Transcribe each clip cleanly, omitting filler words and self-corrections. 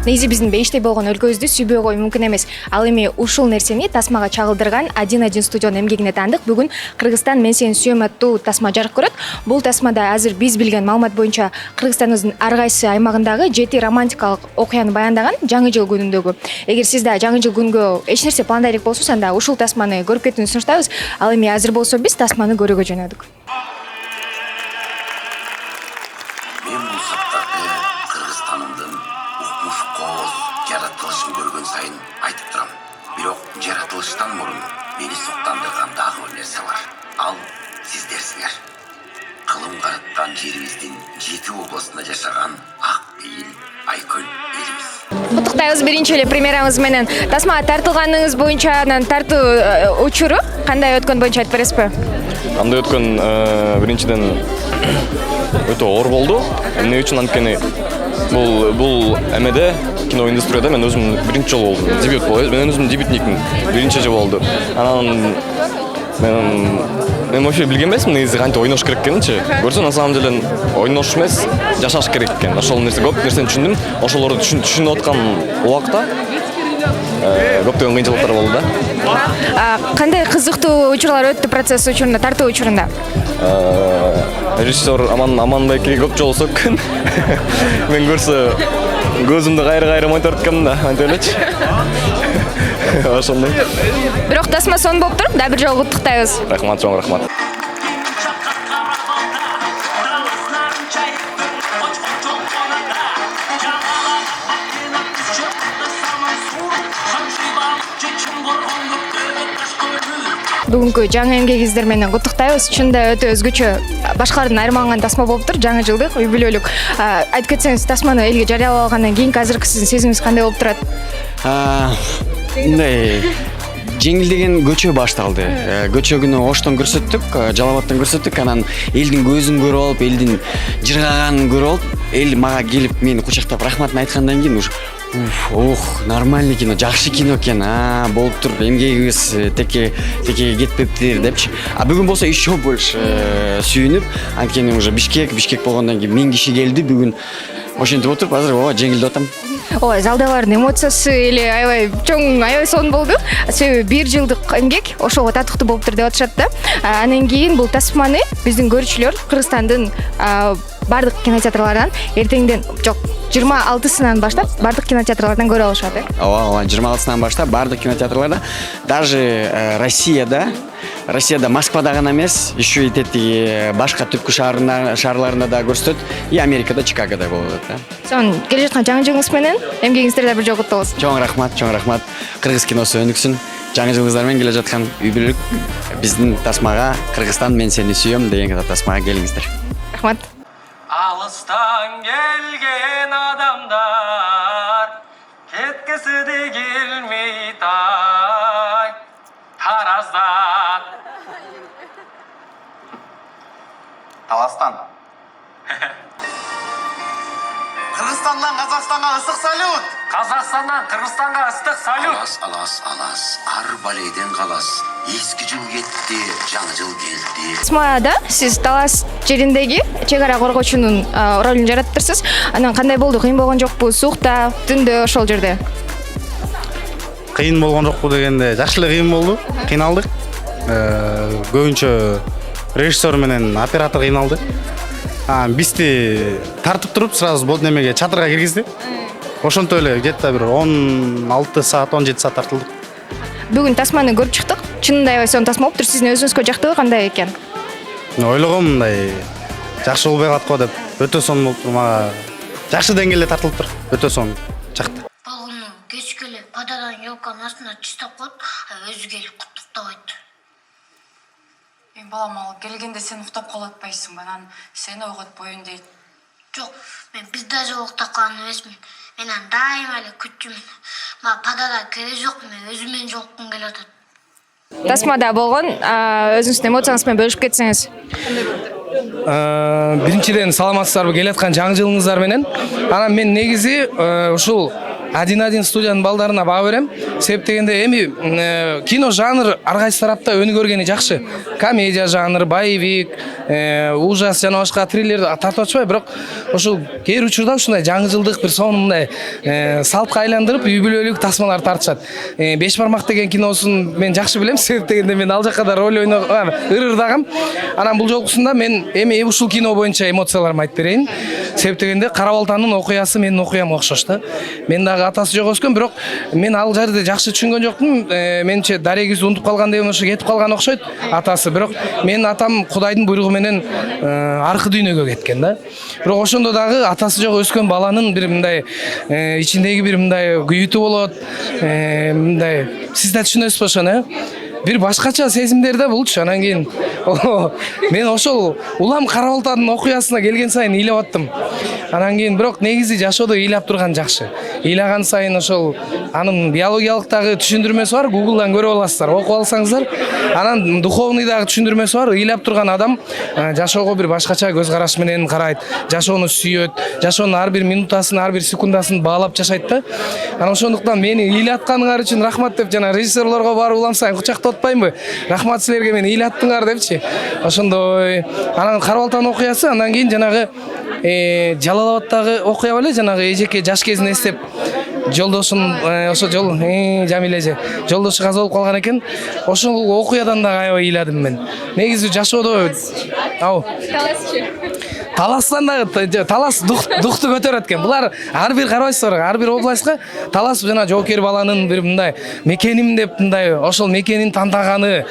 негизи биздин бейиштей болгон өлкөбүздү сүйбөй коюу мүмкүн эмес. Ал эми ушул нерсени тасмага чагылдырган 1-1 студионун эмгегине таандык. Бүгүн Кыргызстан мен сени сүйөм аттуу тасма жарык көрөт. Бул тасмада азыр биз билген маалымат боюнча Кыргызстандын ар кайсы аймагындагы 7 романтикалык окуяны баяндаган жаңы жыл күнүндөгү. Эгер сиз да жаңы жыл күнгө эч нерсе пландай элек болсоңуз, анда ушул тасманы көрүп кетүүнү сунуштайбыз. Ал эми азыр болсо биз тасманы көрүүгө жөнөдүк. Мен бул саптарды Кыргызстанымдын укмуш кооз жаратылышын көргөн сайын айтып турам. Бирок жаратылыштан мурун мени суктандырган дагы бир нерсе бар. Ал сиздерсиңер. Кылым караткан жерибиздин 7 областында жашаган ак бейил айкөл элибиз. Куттуктайбыз биринчи эле премьерамыз менен. Тасмага тартылганыңыз боюнча анан тартуу учуру кандай өткөн боюнча айтып бересизби? Кандай өткөн биринчиден өтө оор болду. Эмне үчүн анткени бул эмеде киноиндустрияда мен өзүм биринчи жолу болду. Дебют болду. Мен өзүм дебютникмин. Биринчи жолу болду. Анан мен вообще билген эмесмин негизи кантип ойнош керек экенинчи. Көрсөң на самом деле ойнош эмес, жашаш керек экен. Ошол нерсе көп нерсени түшүндүм. Ошолорду түшүнүп аткан убакта көптөгөн кыйынчылыктар болду да. Кандай кызыктуу учурлар өттү процесс учурунда, тартуу учурунда? Режиссер Аманбайке көп жолу сөккөн. Мен көрсө көзүмдү кайра монтört эткем да, антип элечи. Ошондой. Бирок тасма сонун болуп туруп, да бир жолу куттуктайбыз. Рахмат, чоң рахмат. Бүгүнкү жаңы эмгегиңиздер менен куттуктайбыз. Чында өтө өзгөчө, башкалардан айырмаланган тасма болуптур, жаңы жылдык, юбилейлик. Айтып кетсеңиз, тасманы элге жарыялап алгандан кийинки азыркы сиздин сезимиңиз кандай болуп турат? Мындай жеңилдеген көчө башталды. Көчө күнү Оштон көрсөттүк, Жалал абадтан көрсөттүк. Анан элдин көзүн көрүп алып, элдин жыргаганын көрүп алып, эл мага келип мени кучактап рахматын айткандан кийин уж нормальный кино, жакшы кино экен. Болуптур, эмгегибиз теке кетпептир депчи. Бүгүн болсо еще больше сүйүнүп, анткени уже Бишкек болгондон кийин 1000 киши келди бүгүн. Ошентип отуруп, азыр жеңилдеп атам. Ой, залдагылардын эмоциясы эле аябай чоң, аябай сонун болду. Себеби 1 жылдык эмгек ошого татыктуу болуптур деп атышат да. Анан кийин бул тасманы биздин көрүүчүлөр Кыргызстандын бардык кинотеатрлардан эртеңден 26-сынан баштап бардык кинотеатрлардан көрө алышат. Ооба, 26-сынан баштап бардык кинотеатрларда, даже Россияда Москвада гана эмес, еще и тетиги башка түпкү шаарларында да көрсөтөт, и Америкада, Чикагода болуп атат да. Сонун, келе жаткан жаңы жылыңыз менен эмгегиңиздерди бир жолу куттугуз. Чоң рахмат. Кыргыз киносу өнүксүн. Жаңы жылыңыздар менен келе жаткан үй-бүлөлүк биздин тасмага Кыргызстан мен сени сүйөм деген тасмага келиңиздер. Рахмат. Алыстан келген адамдар кеткisi de келмей тай Тараздан. Таластан. Кыргызстандан Казакстанга ысык салют. Казакстандан Кыргызстанга ыстык салют. Алас, Арбалейден калас. Эски жыл кетти, жаңы жыл келди. Тасмада сиз Талас жериндеги чек ара коргоочунун ролун жараттырсыз. Анан кандай болду? Кыйын болгон жокпу? Суукта, түндө ошол жерде? Кыйын болгон жокпу дегенде, жакшы эле кыйын болду. Кыйналдык. Көбүнчө режиссер менен оператор кыйналды. Бизди тартып туруп, сразу бул немеге чатырга киргизди. Ошонтип эле где-то бир 16 саат, 17 саат тартылдык. Бүгүн тасманы көрүп чыктык. Чынында аябай сонун тасма болуптур. Сиздин өзүңүзгө жактыбы, кандай экен? Ойлогом мындай жакшы болбой калат го деп. Өтө сонун болуптур, мага жакшы деңгээлде тартылыптыр. Өтө сонун жакты. Балгуну кечке эле пададан елканын астына чистап коюп, өзү келип куттуктабайт. Балам, ал келгенде сен уктап калатпайсыңбы? Анан сени ойготпойюн дейт. Жок, мен бир даже уктап калган эмесмин. Мен дайыма эле күттүмүн. Мага падада кереги жок, мен өзүм менен жолуккум келип атат. Тасмада болгон өзүңүздүн эмоцияңыз менен бөлүшүп кетсеңиз. Биринчиден саламатсыздарбы, келаткан жаңы жылыңыздар менен. Анан мен негизи ушул 1-1 студиянын балдарына баа берем. Себеп дегенде эми кино жанр ар кайсы тарапта өнүгөргени жакшы. Комедия жанры, боевик, ужас жана башка триллер тартып атышпайбы, бирок ошол кээ бир учурда ушундай жаңы жылдык бир сонун мындай салтка айландырып үй бүлөлүк тасмалар тартышат. Беш бармак деген киносун мен жакшы билем, себеп дегенде мен ал жакка да роль ырырдагам. Анан бул жолкусунда мен эми ушул кино боюнча эмоцияларымды айтып берейин. Себеп дегенде Кара Балтанын окуясы менин окуям окшош да. Мен дагы атасы жок өскөн, бирок мен ал жерде жакшы түшүнгөн жоктум. Менимче дарегиз унутуп калган деп ошо кетип калган окшойт атасы. Бирок менин атам Кудайдын буйругу менен аркы дүйнөгө кеткен да. Бирок ошондо дагы атасы жок өскөн баланын бир мындай ичиндеги бир мындай күйүтү болот. Мындай сиз да түшүнөсүзбү ошону? Бир башкача сезимдерде болчу. Анан кийин мен ошол улам Кара Балтанын окуясына келген сайын ыйлап аттым. Анан кийин бирок негизи жашоодо ыйлап турган жакшы. Ыйлаган сайын ошол анын биологиялык дагы түшүндүрмөсү бар, Google'дан көрүп аласыздар, окуп алсаңыздар. Анан духовный дагы түшүндүрмөсү бар. Ыйлап турган адам жашоого бир башкача көз караш менен карайт, жашоону сүйөт, жашоонун ар бир минутасын, ар бир секундасын баалап жашайт да. Анан ошондуктан мени ыйлатканыңар үчүн рахмат деп жана режиссерлорго барып улам сайын кучактап атпаймынбы? Рахмат силерге, мени ыйлаттыңар депчи. Ошондой. Анан Кара Балтанын окуясы, андан кийин жанагы Жалал Абадтагы окуя эле, жанагы эжеке жаш кезин эстеп жолдошун ошо жол Жамилеже жолдошу каза болуп калган экен. Ошол окуядан да аябай ыйладым мен. Негизи жашоодо таластан дагы талас духту көтөрөт экен. Булар ар бир карабайсыздар, ар бир областка талас жана жоокер баланын бир мындай мекеним деп мындай ошол мекенин тантаганы,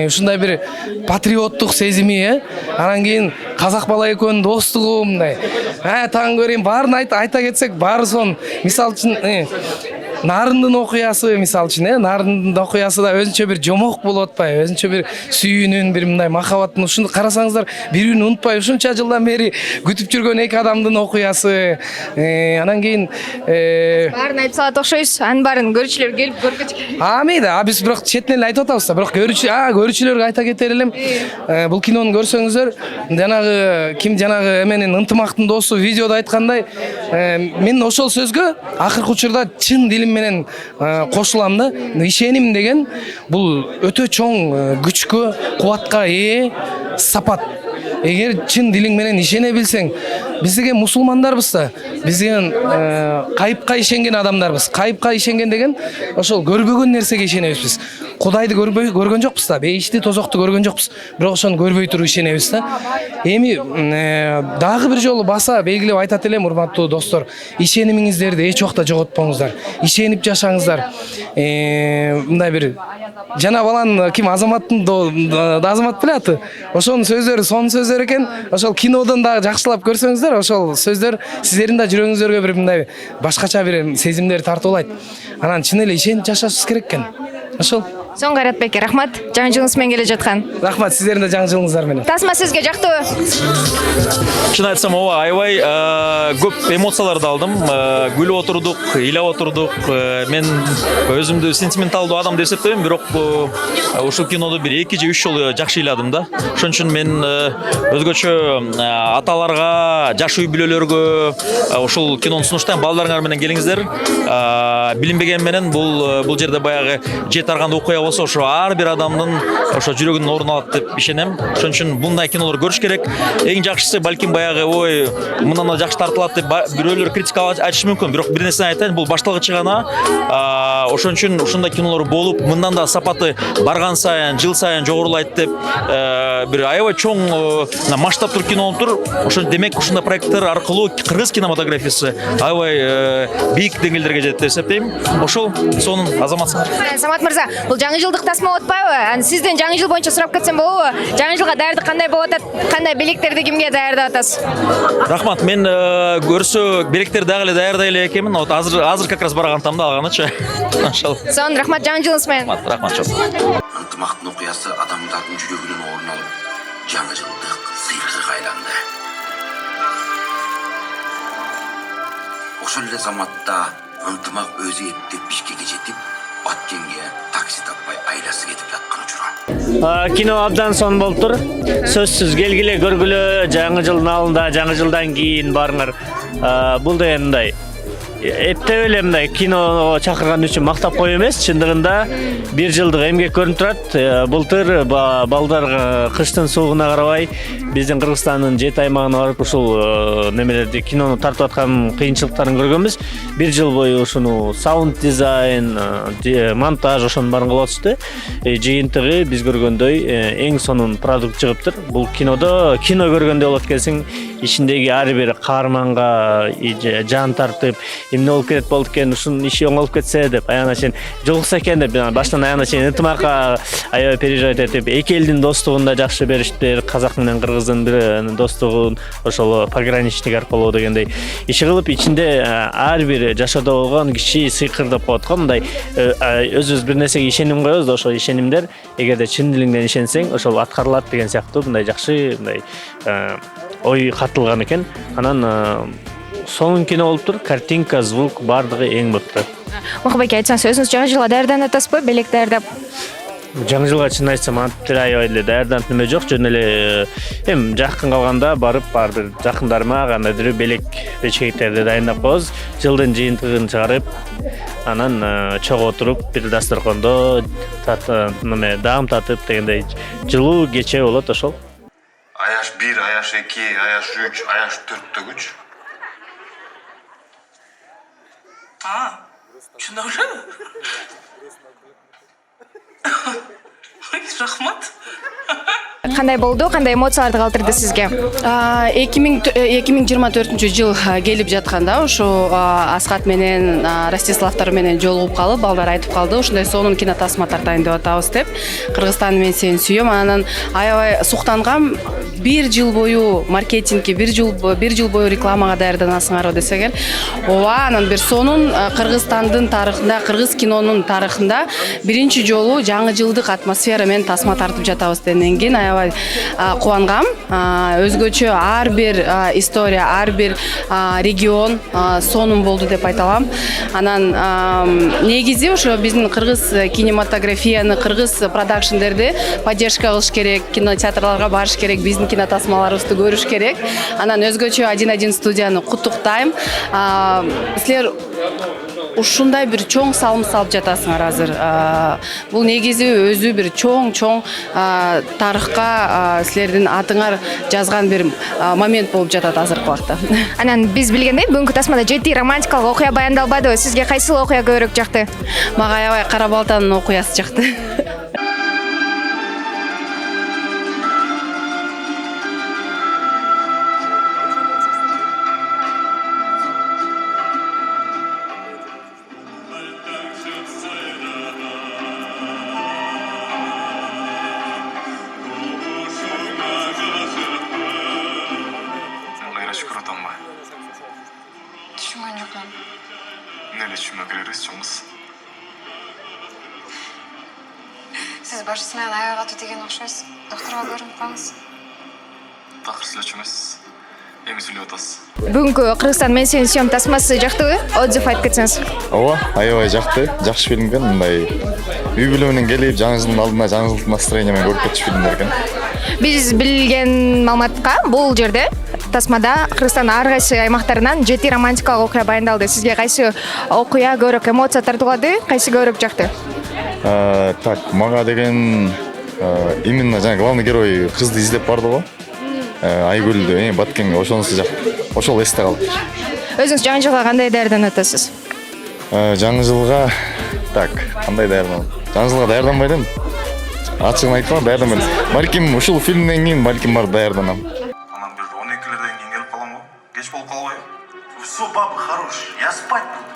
ушундай бир патриоттук сезими, Анан кийин казак бала экөөнүн достугу мындай. Таң көрейин, баарын айта кетсек, баары сон. Мисалы үчүн Нарындын окуясы, мисалы үчүн, Нарындын окуясы да өзүнчө бир жомок болуп атпайбы? Өзүнчө бир сүйүүнүн, бир мындай махабаттын, ушуну карасаңыздар, бири-бирин унутпай ушунча жылдан бери күтүп жүргөн эки адамдын окуясы. Анан кийин баарын айтып салат окшойсуз. Анын баарын көрүүчүлөр келип көргүчү. Мейли, биз бирок четинен эле айтып атабыз да, бирок көрүүчүлөргө айта кетер элем. Бул кинону көрсөңүздөр, жанагы ким жанагы эменин ынтымактын досу видеодо айткандай, мен ошол сөзгө акыркы учурда чын дилим менен кошулам да. Ишеним деген бул өтө чоң күчкө, кубатка ээ сапат. Эгер чын дилиң менен ишене билсең, биз деген мусулмандарбыз да, биз деген кайыпка ишенген адамдарбыз. Кайыпка ишенген деген ошол көрбөгөн нерсеге ишенебиз биз. Кудайды көргөн жокпуз да, бейишти, тозокту көргөн жокпуз, бирок ошону көрбөй туруп ишенебиз да. Эми дагы бир жолу баса белгилеп айтат элем, урматтуу достор, ишенимиңиздерди эч убакта жоготпоңуздар. Ишенип жашаңыздар. Мындай бир жана баланын ким Азаматтын Азамат беле аты. Ошонун сөздөрү сонун сөздөр экен. Ошол кинодон дагы жакшылап көрсөңүздөр, ошол сөздөр сиздердин да жүрөгүңүзгө бир мындай башкача бир сезимдер тартуулайт. Анан чын эле ишенип жашашыбыз керек экен. Ошол. Соң Кайратбек, рахмат. Жаңы жылыңыз менен келе жаткан. Рахмат, сиздердин да жаңы жылыңыздар менен. Тасма сизге жактыбы? Чын айтсам, ооба, аябай көп эмоцияларды алдым. Күлүп отурдук, ыйлап отурдук. Мен өзүмдү сентименталдуу адам деп эсептейм, бирок ушул киноду бир 2 же 3 жолу жакшы ыйладым да. Ошон үчүн мен өзгөчө аталарга, жаш үй бүлөлөргө ушул кинону сунуштайм. Балдарыңар менен келиңиздер. Билинбеген менен бул жерде баягы жет арган окуя болсо, ошо ар бир адамдын ошо жүрөгүнүн орун алат деп ишенем. Ошон үчүн мындай кинолор көрүш керек. Эң жакшысы балким баягы ой, мындан да жакшы тартылат деп бирөөлөр критика айтышы мүмкүн. Бирок бир нерсени айтайын, бул башталгычы гана. Ошон үчүн ушундай кинолор болуп, мындан да сапаты барган сайын, жыл сайын жогорулайт деп бир аябай чоң масштабтуу кино болуп тур. Ошон демек ушундай проекттер аркылуу кыргыз кинематографиясы аябай бийик деңгээлдерге жетет деп эсептейм. Ошол сонун азаматсыңар. Самат мырза, бул жаңы жылдык тасма отпайбы? Сизден жаңы жыл боюнча сурап кетсем болобу? Жаңы жылга даярдык кандай болуп атат? Кандай белектерди кимге даярдап атасыз? Рахмат, мен көрсө белектерди дагы эле даярдай эле экенмин. Вот азыр как раз баргантам да алганычы. Ошол. Сон, рахмат, жаңы жылыңыз менен. Рахмат, чоң. Ынтымактын окуясы адамдардын жүрөгүнөн орун алып, жаңы жылдык сыйырга айланды. Ошол эле заматта ынтымак өзү эптеп Бишкекке жетип, Баткенге такси таппай айласы кетип жаткан учура. Кино абдан сонун болуп тур. Сөзсүз келгиле, көргүлө, жаңы жылдын алдында, жаңы жылдан кийин барыңар. Бул деген мындай эптеп эле мындай киного чакырган үчүн мактап коюу эмес, чындыгында 1 жылдык эмгек көрүнүп турат. Былтыр балдар кыштын суугуна карабай биздин Кыргызстандын 7 аймагына барып ушул немелерди кинону тартып аткан кыйынчылыктарын көргөнбүз. 1 жыл бою ушуну саунд дизайн, монтаж ошонун баарын кылып атышты. Жыйынтыгы биз көргөндөй эң сонун продукт чыгыптыр. Бул кино көргөндө болот экенсиң, ичиндеги ар бир каарманга жан тартып, эмне болуп кетет болду экен, ушунун иши оңолуп кетсе деп, аягына чейин жолукса экен деп, баштан аягына чейин ынтымакка аябай переживать этип, эки элдин достугун да жакшы бериштир, казак менен кыргыздын бир достугун ошол пограничник аркылуу дегендей иши кылып, ичинде ар бир жашоодо болгон кичи сыйкырдап коет го. Мындай өзүбүз бир нерсеге ишеним коебуз да, ошол ишенимдер эгерде чын дилиңден ишенсең, ошол аткарылат деген сыяктуу мындай жакшы мындай ой катылган экен. Анан сонун кино болуптур. Картинка, звук бардыгы эң мыкты. Мухабек айтсаңыз, өзүңүз жаңы жылга даярданып атасызбы? Белек даярдап? Жаңы жылга чын айтсам, антип аябай эле даярданып неме жок, жөн эле эми жакын калганда барып ар бир жакындарыма кандайдыр белек печкектерди дайындап коебуз. Жылдын жыйынтыгын чыгарып, анан чогуу отуруп бир дасторкондо даам татып дегендей жылуу кече болот ошол. Аяш 1, аяш 2, аяш 3, аяш 4 күч. Шундай элеби? Рахмат. Кандай болду? Кандай эмоцияларды калтырды сизге? 2024 жыл келип жатканда ушу Асхат менен Ростиславтар менен жолугуп калып, балдар айтып калды, ушундай сонун кино тасма тартайын деп атабыз деп. Кыргызстан мен сени сүйөм. Анан аябай суктангам. 1 жыл бою маркетингке, 1 жыл бою рекламага даярданасыңарбы десегер. Ооба, анан бир сонун Кыргызстандын тарыхында, кыргыз кинонун тарыхында биринчи жолу жаңы жылдык атмосфера менен тасма тартып жатабыз дегенден кийин аябай кубангам. Өзгөчө ар бир история, ар бир регион сонун болду деп айта алам. Анан негизи ошо биздин кыргыз кинематографияны, кыргыз продакшндерди поддержка кылыш керек, кинотеатрларга барыш керек, биздин кинотасмаларыбызды көрүш керек. Анан өзгөчө 1-1 студияны куттуктайм. Силер ушундай бир чоң салым салып жатасыңар азыр. Бул негизи өзү бир чоң тарыхка силердин атыңар жазган бир момент болуп жатат азыркы убакта. Анан биз билгендей, бүгүнкү тасмада жети романтикалык окуя баяндалбады. Сизге кайсы окуя көбүрөөк жакты? Мага аябай Кара балтанын окуясы жакты. Түшүнгөн жокмун. Эмне түшүнбөй келебиз, чоңуз? Сиз башчысы менен аяк атуу деген окшойсуз. Докторго көрүнүп калыңыз. Такыр сүйлөчү эмессиз. Эми сүйлөп атасыз. Бүгүнкү Кыргызстан мен сени сүйөм тасмасы жактыбы? Отзыв айтып кетсеңиз. Ооба, аябай жакты. Жакшы фильм экен. Мындай үй бүлө менен келип, жаңы жылдын алдында жаңы жылдык настроение менен көрүп кетчү фильмдер экен. Биз билген маалыматка бул жерде тасмада Кыргызстандын ар кайсы аймактарынан 7 романтикалык окуя баяндалды. Сизге кайсы окуя көбүрөөк эмоция тартуулады, кайсы көбүрөөк жакты? Так, мага деген именно жаңы главный герой кызды издеп барды го. Айгүлдү, Баткенге ошонусу жакты. Ошол эсте калды. Өзүңүз жаңы жылга кандай даярданып атасыз? Жаңы жылга кандай даярданам? Жаңы жылга даярданбай элем. Ачыгын айтканда даярданбайм. Балким ушул фильмден кийин балким бар даярданам. Анан бир 12лерден кийин келип калам го. Кеч болуп калбайбы? Всё, папа, хорош. Я спать буду.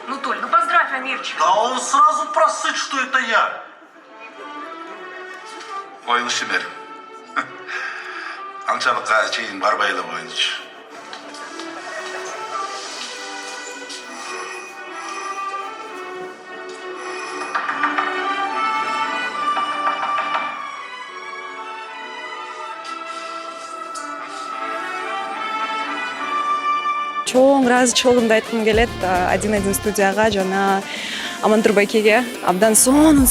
Ну, Толь, ну поздравь Амирчика. Да он сразу просыт, что это я. Коюңузчу бер. Анчалыкка чейин барбай эле коюңузчу. Чоң ыраазычылыгымды айткым келет 1-1 студияга жана Амантур байкеге абдан сонун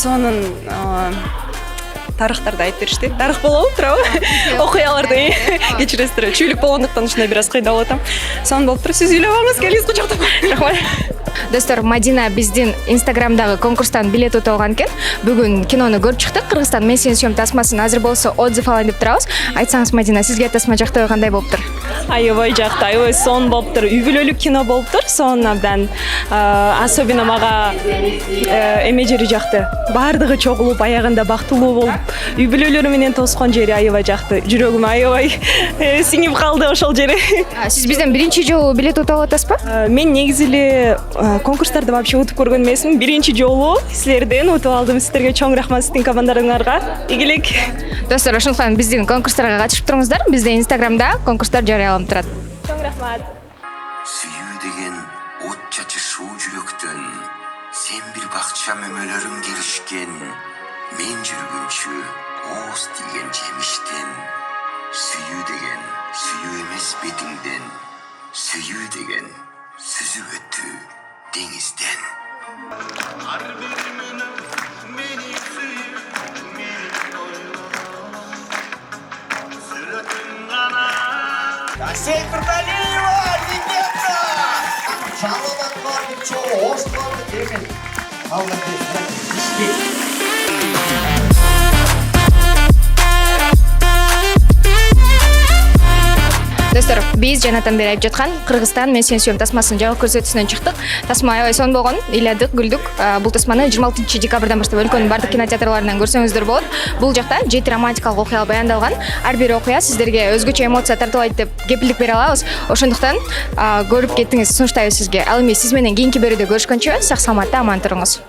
тарыхтарды айтып беришти. Тарых болобу туурабы? Окуяларды кечиресиздер. Чүйлүк болгондуктан ушундай бир аз кыйналып атам. Сонун болуп туруп, сиз үйлөнбөңүз, келиңиз кучактап. Рахмат. Достор, Мадина биздин Инстаграмдагы конкурстан билет утуп алган экен. Бүгүн кинону көрүп чыктык. Кыргызстан мен сени сүйөм тасмасын азыр болсо отзыв алайын деп турабыз. Айтсаңыз, Мадина, сизге тасма жактыбы, кандай болуптур? Аябай жакты, аябай сонун болуптур. Үй бүлөлүк кино болуптур. Сонун абдан. Особенно мага эме жери жакты. Баардыгы чогулуп, аягында бактылуу болуп, үй бүлөлөрү менен тоскон жери аябай жакты. Жүрөгүмө аябай сиңип калды ошол жери. Сиз бизден биринчи жолу билет утуп атасызбы? Мен негизи эле конкурстарды вообще утуп көргөн эмесмин. Биринчи жолу силерден утуп алдым. Сиздерге чоң рахмат, сиздин командаларыңарга. Игилик. Достор, ошондуктан биздин конкурстарга катышып туруңуздар. Бизде Инстаграмда конкурстар жарыяланып турат. Чоң рахмат. Сүйүү деген от чачышуу жүрөктөн, сен бир бакча мөмөлөрүң келишкен, мен жүргүнчү ооз тиген жемиштен. Сүйүү деген сүйүү эмес бетиңден, сүйүү деген сүзүп өтүү деңизден. Алексей Курбалиева, ребята! Жалобат бар, чоу, ошларды темен. Достор, биз жанатан бери айтып жаткан Кыргызстан мен сени сүйөм тасмасынын жаңы көрсөтүүсүнөн чыктык. Тасма аябай сонун болгон, ыйладык, күлдүк. Бул тасманы 26 декабрдан баштап өлкөнүн бардык кинотеатрларынан көрсөңүздөр болот. Бул жакта 7 романтикалык окуя баяндалган. Ар бир окуя сиздерге өзгөчө эмоция тартуулайт деп кепилдик бере алабыз. Ошондуктан көрүп кеттиңиз, сунуштайбыз сизге. Ал эми сиз менен кийинки берүүдө көрүшкөнчө сак саламатта аман туруңуз.